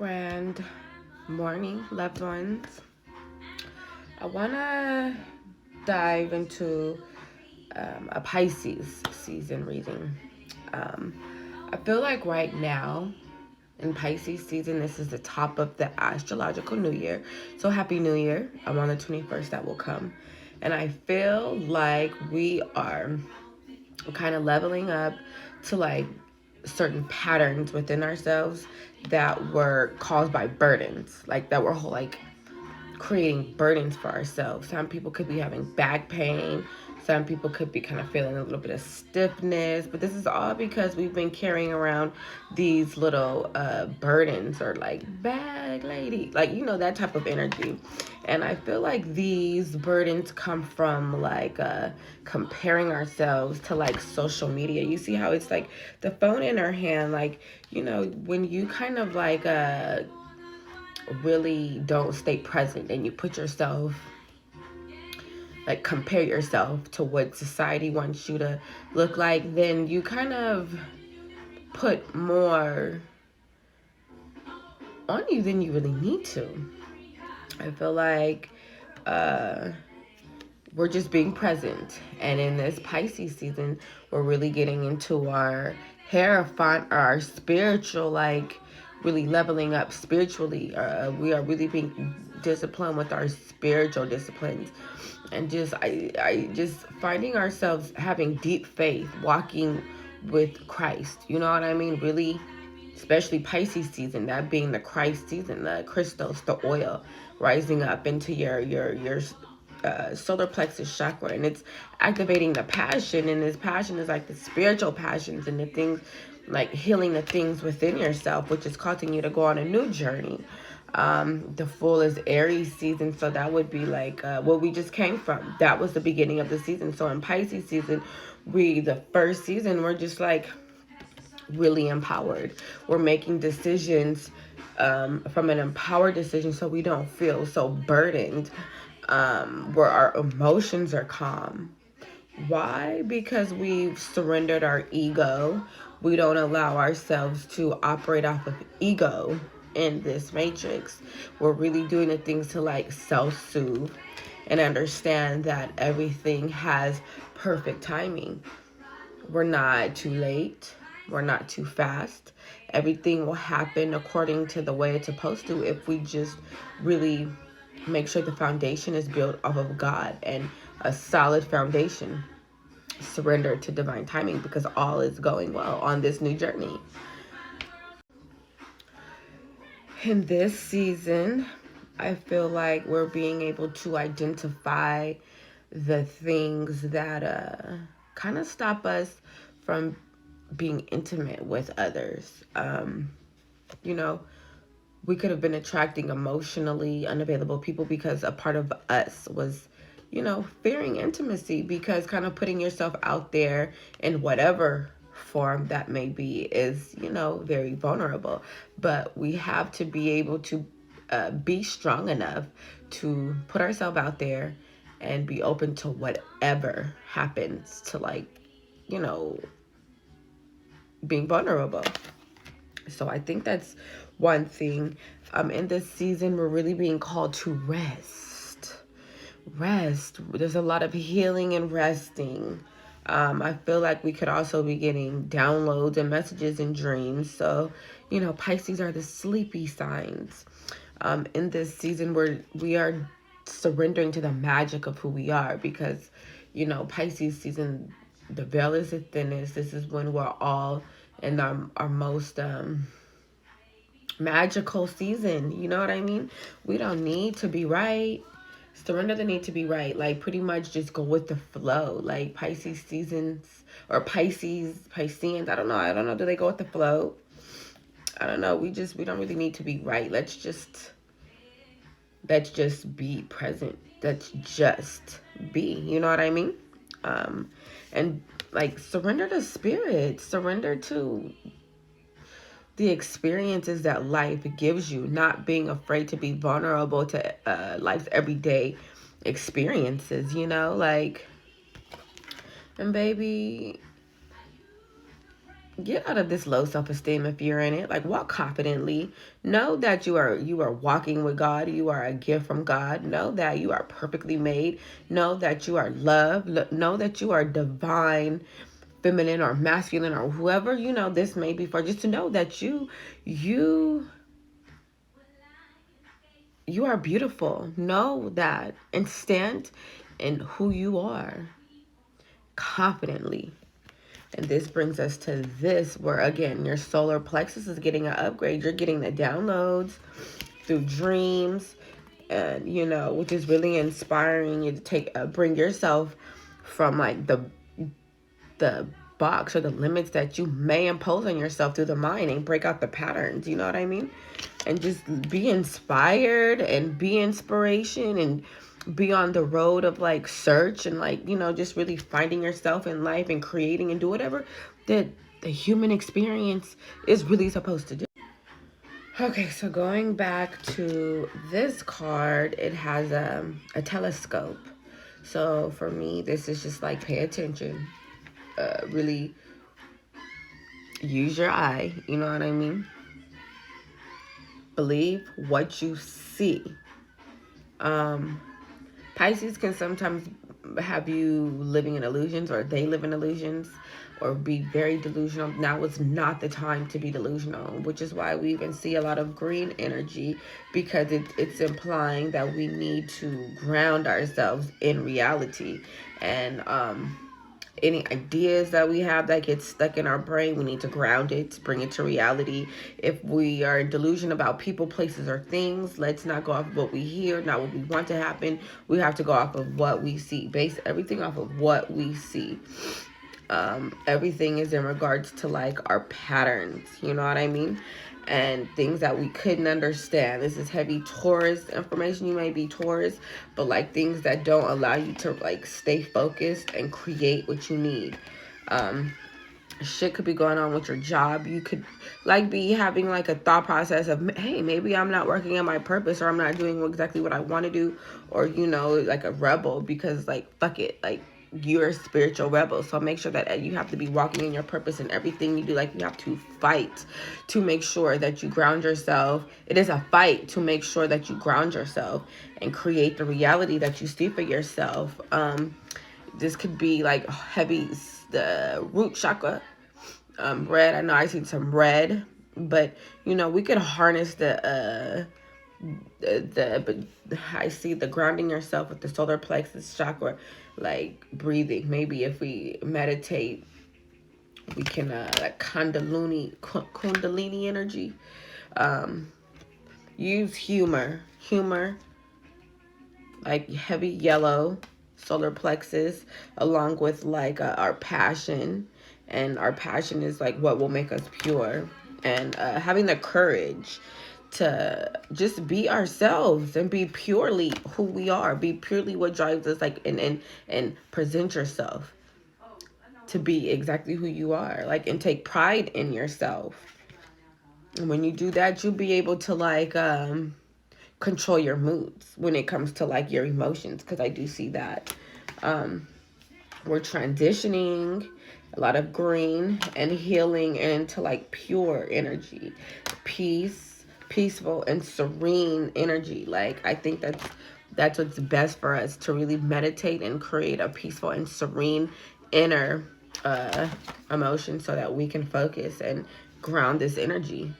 grand morning, loved ones. I want to dive into a Pisces season reading. Um, I feel like right now in Pisces season, this is the top of the astrological new year. So happy new year. I'm on the 21st, that will come. And I feel like we are kind of leveling up to like certain patterns within ourselves that were caused by burdens, like that were like creating burdens for ourselves. Some people could be having back pain. Some people could be kind of feeling a little bit of stiffness. But this is all because we've been carrying around these little burdens or like bag lady, like, you know, that type of energy. And I feel like these burdens come from like comparing ourselves to like social media. You see how it's like the phone in our hand, like, you know, when you kind of like really don't stay present and you put yourself, like, compare yourself to what society wants you to look like, then you kind of put more on you than you really need to. I feel like we're just being present, and in this Pisces season we're really getting into our our spiritual, like really leveling up spiritually. We are really being disciplined with our spiritual disciplines, and I just finding ourselves having deep faith, walking with Christ. You know what I mean? Really, especially Pisces season, that being the Christ season, the crystals, the oil rising up into your solar plexus chakra, and it's activating the passion, and this passion is like the spiritual passions and the things, like healing the things within yourself, which is causing you to go on a new journey. The full is Aries season, so that would be like what we just came from. That was the beginning of the season. So in Pisces season, the first season, we're just like really empowered. We're making decisions from an empowered decision, so we don't feel so burdened, where our emotions are calm. Why? Because we've surrendered our ego. We don't allow ourselves to operate off of ego in this matrix. We're really doing the things to like self-soothe and understand that everything has perfect timing. We're not too late. We're not too fast. Everything will happen according to the way it's supposed to if we just really make sure the foundation is built off of God and a solid foundation. Surrender to divine timing, because all is going well on this new journey. In this season, I feel like we're being able to identify the things that kind of stop us from being intimate with others. You know, we could have been attracting emotionally unavailable people because a part of us was, you know, fearing intimacy, because kind of putting yourself out there in whatever form that may be is, you know, very vulnerable. But we have to be able to be strong enough to put ourselves out there and be open to whatever happens to, like, you know, being vulnerable. So I think that's one thing. In this season, we're really being called to rest. Rest. There's a lot of healing and resting. I feel like we could also be getting downloads and messages and dreams. So, you know, Pisces are the sleepy signs. In this season, we are surrendering to the magic of who we are, because, you know, Pisces season, the veil is the thinnest. This is when we're all in our most magical season. You know what I mean? We don't need to be right. Surrender the need to be right. Like, pretty much just go with the flow. Like, Pisces seasons or Pisceans. I don't know. Do they go with the flow? I don't know. We don't really need to be right. Let's just be present. Let's just be. You know what I mean? And like, surrender to spirit. Surrender to the experiences that life gives you, not being afraid to be vulnerable to life's everyday experiences, you know, like, and baby, get out of this low self-esteem if you're in it. Like, walk confidently. Know that you are walking with God. You are a gift from God. Know that you are perfectly made. Know that you are loved. Know that you are divine, feminine or masculine or whoever this may be for. Just to know that you are beautiful. Know that and stand in who you are confidently. And this brings us to this, where again, your solar plexus is getting an upgrade. You're getting the downloads through dreams, and which is really inspiring you to bring yourself from like the box or the limits that you may impose on yourself through the mind, and break out the patterns. You know what I mean? And just be inspired and be inspiration, and be on the road of like search, and like just really finding yourself in life and creating and do whatever that the human experience is really supposed to do. Okay, so going back to this card, it has a telescope. So for me, this is just like, pay attention, really use your eye, you know what I mean? Believe what you see. Pisces can sometimes have you living in illusions, or they live in illusions, or be very delusional. Now is not the time to be delusional, which is why we even see a lot of green energy, because it's implying that we need to ground ourselves in reality. And any ideas that we have that get stuck in our brain, we need to ground it, bring it to reality. If we are in delusion about people, places, or things, let's not go off of what we hear, not what we want to happen. We have to go off of what we see, base everything off of what we see. Everything is in regards to like our patterns, you know what I mean? And things that we couldn't understand. This is heavy Taurus information. You may be Taurus, but like things that don't allow you to like stay focused and create what you need. Shit could be going on with your job. You could like be having like a thought process of, hey, maybe I'm not working on my purpose, or I'm not doing exactly what I want to do, or like a rebel, because like fuck it, like you're a spiritual rebel. So make sure that you have to be walking in your purpose in everything you do. Like, you have to fight to make sure that you ground yourself. It is a fight to make sure that you ground yourself and create the reality that you see for yourself. This could be like heavy, the root chakra, red. I know I see some red, but we could harness but I see the grounding yourself with the solar plexus chakra, like breathing. Maybe if we meditate, we can like kundalini energy. Use humor, like heavy yellow solar plexus, along with like our passion. And our passion is like what will make us pure, and having the courage to just be ourselves and be purely who we are, be purely what drives us, like, and present yourself to be exactly who you are, like, and take pride in yourself. And when you do that, you'll be able to like control your moods when it comes to like your emotions, because I do see that we're transitioning a lot of green and healing into like pure energy, peaceful and serene energy. Like, I think that's what's best for us, to really meditate and create a peaceful and serene inner emotion, so that we can focus and ground this energy.